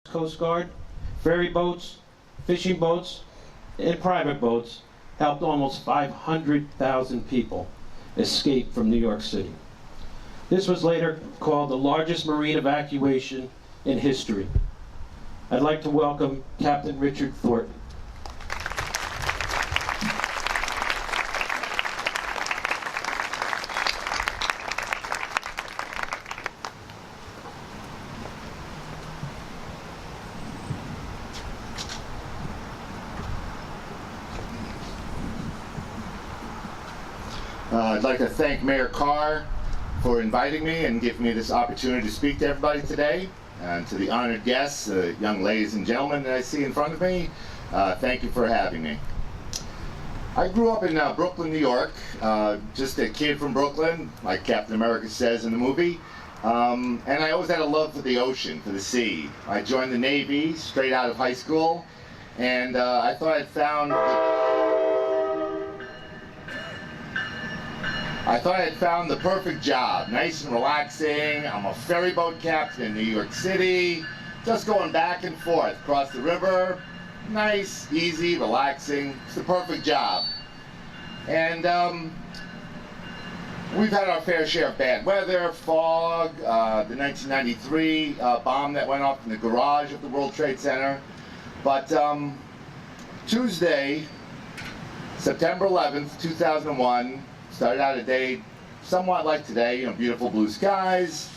Coast Guard, ferry boats, fishing boats, and private boats helped almost 500,000 people escape from New York City. This was later called the largest marine evacuation in history. I'd like to welcome Captain Richard Thornton. I'd like to thank Mayor Carr for inviting me and giving me this opportunity to speak to everybody today. And to the honored guests, young ladies and gentlemen that I see in front of me, thank you for having me. I grew up in Brooklyn, New York, just a kid from Brooklyn, like Captain America says in the movie. And I always had a love for the ocean, for the sea. I joined the Navy straight out of high school, and I thought I'd found the perfect job, nice and relaxing. I'm a ferry boat captain in New York City, just going back and forth across the river. Nice, easy, relaxing. It's the perfect job. And we've had our fair share of bad weather, fog, the 1993 bomb that went off in the garage of the World Trade Center. But Tuesday, September 11th, 2001, started out a day somewhat like today, beautiful blue skies,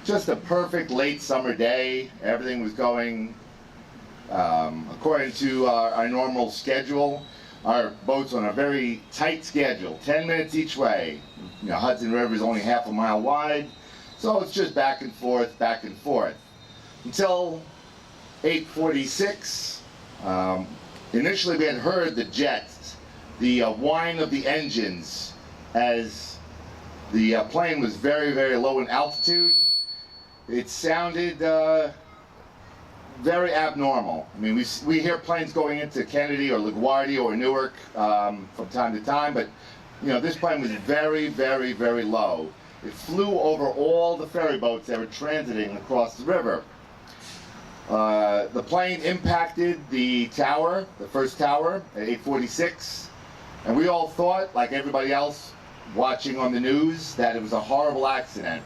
just a perfect late summer day. Everything was going according to our normal schedule. Our boat's on a very tight schedule, 10 minutes each way. Hudson River is only half a mile wide, so it's just back and forth, until 8:46. Initially we had heard the jets, the whine of the engines, as the plane was very, very low in altitude. It sounded very abnormal. I mean, we hear planes going into Kennedy or LaGuardia or Newark from time to time, but this plane was very, very, very low. It flew over all the ferry boats that were transiting across the river. The plane impacted the tower, the first tower, at 8:46, and we all thought, like everybody else watching on the news, that it was a horrible accident.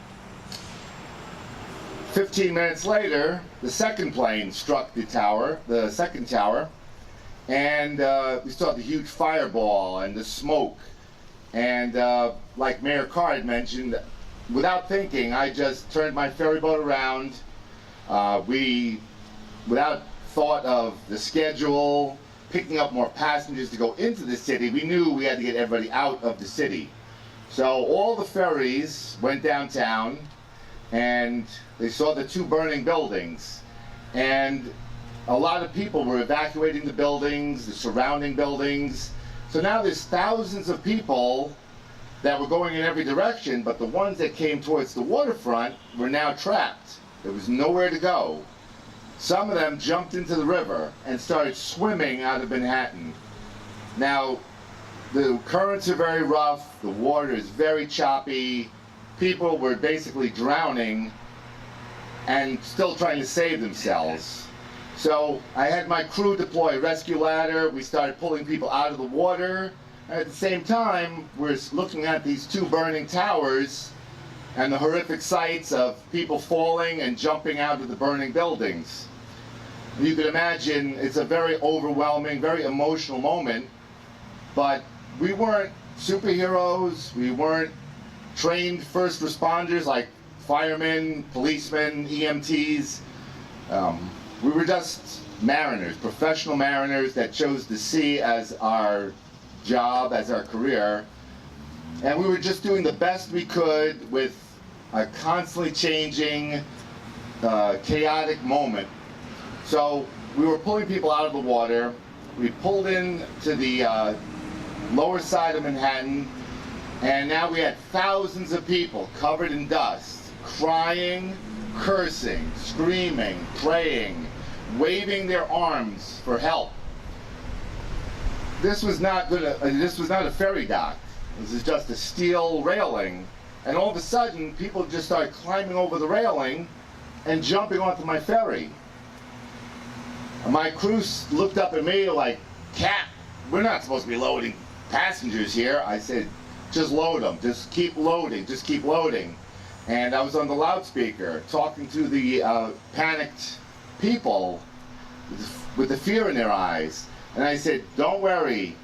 15 minutes later, the second plane struck the tower, the second tower, and we saw the huge fireball and the smoke. And like Mayor Carr had mentioned, without thinking, I just turned my ferry boat around. Without thought of the schedule, picking up more passengers to go into the city, we knew we had to get everybody out of the city. So all the ferries went downtown, and they saw the two burning buildings. And a lot of people were evacuating the buildings, the surrounding buildings. So now there's thousands of people that were going in every direction, but the ones that came towards the waterfront were now trapped. There was nowhere to go. Some of them jumped into the river and started swimming out of Manhattan. Now, the currents are very rough, the water is very choppy, people were basically drowning and still trying to save themselves. So I had my crew deploy a rescue ladder, we started pulling people out of the water, and at the same time we're looking at these two burning towers and the horrific sights of people falling and jumping out of the burning buildings. You can imagine it's a very overwhelming, very emotional moment, but we weren't superheroes, we weren't trained first responders like firemen, policemen, EMTs. We were just mariners, professional mariners that chose the sea as our job, as our career. And we were just doing the best we could with a constantly changing, chaotic moment. So we were pulling people out of the water. We pulled in to the lower side of Manhattan, and now we had thousands of people covered in dust, crying, cursing, screaming, praying, waving their arms for help. This was not a ferry dock. This is just a steel railing, and all of a sudden people just started climbing over the railing and jumping onto my ferry. My crew looked up at me like, Capt, we're not supposed to be loading passengers here. I said, just load them, just keep loading, just keep loading. And I was on the loudspeaker talking to the panicked people with the fear in their eyes. And I said, don't worry,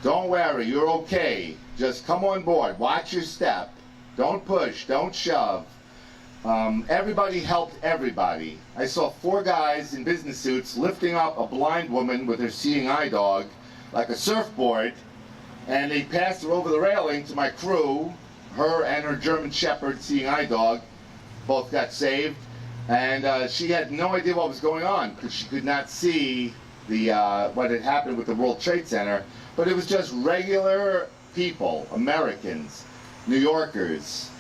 you're okay. Just come on board, watch your step. Don't push, don't shove. Everybody helped everybody. I saw 4 guys in business suits lifting up a blind woman with her seeing eye dog like a surfboard, and they passed her over the railing to my crew. Her and her German Shepherd seeing eye dog both got saved, and she had no idea what was going on because she could not see the what had happened with the World Trade Center. But it was just regular people, Americans, New Yorkers,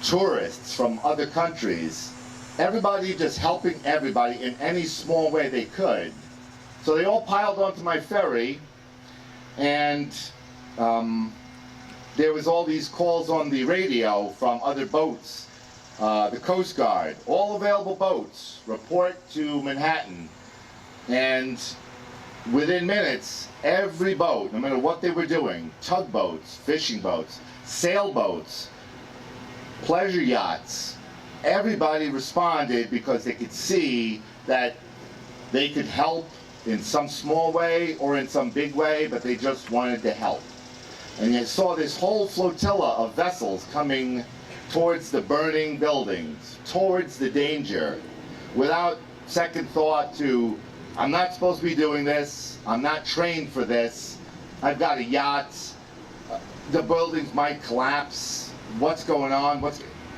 tourists from other countries, everybody just helping everybody in any small way they could. So they all piled onto my ferry, and there was all these calls on the radio from other boats, the Coast Guard, all available boats, report to Manhattan. And within minutes, every boat, no matter what they were doing, tugboats, fishing boats, sailboats, pleasure yachts, everybody responded because they could see that they could help in some small way or in some big way, but they just wanted to help. And you saw this whole flotilla of vessels coming towards the burning buildings, towards the danger, without second thought to, I'm not supposed to be doing this, I'm not trained for this, I've got a yacht, the buildings might collapse, what's going on?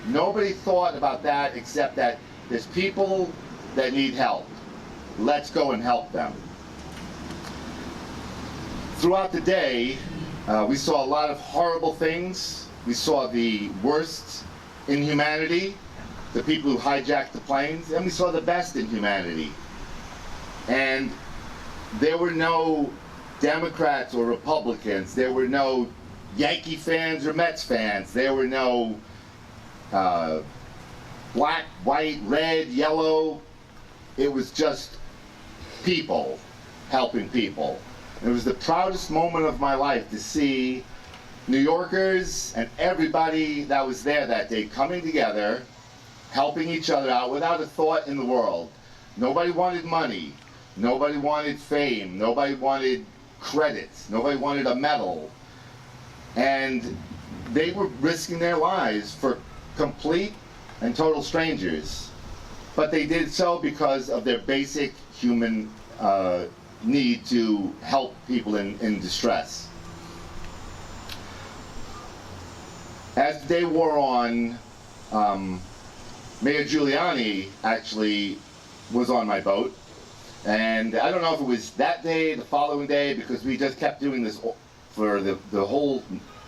Nobody thought about that except that there's people that need help. Let's go and help them. Throughout the day, we saw a lot of horrible things. We saw the worst in humanity, the people who hijacked the planes, and we saw the best in humanity. And there were no Democrats or Republicans. There were no Yankee fans or Mets fans. There were no black, white, red, yellow. It was just people helping people. It was the proudest moment of my life to see New Yorkers and everybody that was there that day coming together, helping each other out without a thought in the world. Nobody wanted money. Nobody wanted fame. Nobody wanted credits. Nobody wanted a medal. And they were risking their lives for complete and total strangers. But they did so because of their basic human need to help people in distress. As the day wore on, Mayor Giuliani actually was on my boat. And I don't know if it was that day, the following day, because we just kept doing this for the whole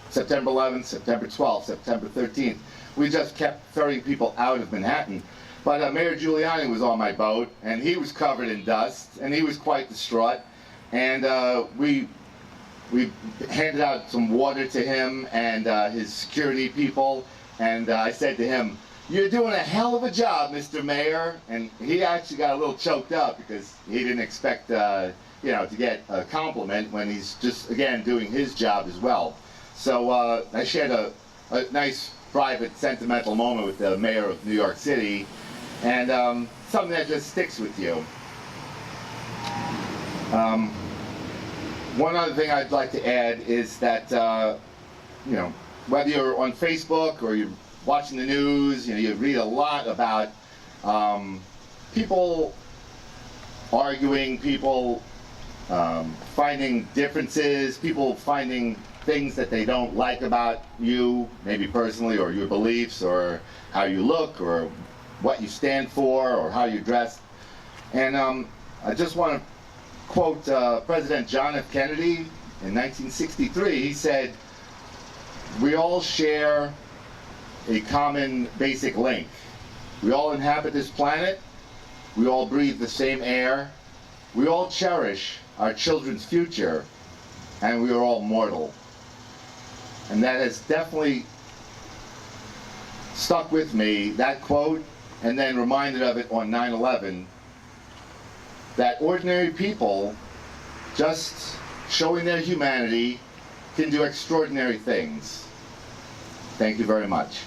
September 11th, September 12th, September 13th. We just kept ferrying people out of Manhattan. But Mayor Giuliani was on my boat, and he was covered in dust, and he was quite distraught. And we handed out some water to him and his security people, and I said to him, "You're doing a hell of a job, Mr. Mayor." And he actually got a little choked up because he didn't expect to get a compliment when he's just, again, doing his job as well. So I shared a nice, private, sentimental moment with the mayor of New York City, and something that just sticks with you. One other thing I'd like to add is that, whether you're on Facebook or you're watching the news, you read a lot about people arguing, people finding differences, people finding things that they don't like about you, maybe personally, or your beliefs, or how you look, or what you stand for, or how you dress. And I just want to quote President John F. Kennedy in 1963. He said, "We all share a common basic link. We all inhabit this planet. We all breathe the same air. We all cherish our children's future, and we are all mortal." And that has definitely stuck with me, that quote, and then reminded of it on 9/11, that ordinary people, just showing their humanity, can do extraordinary things. Thank you very much.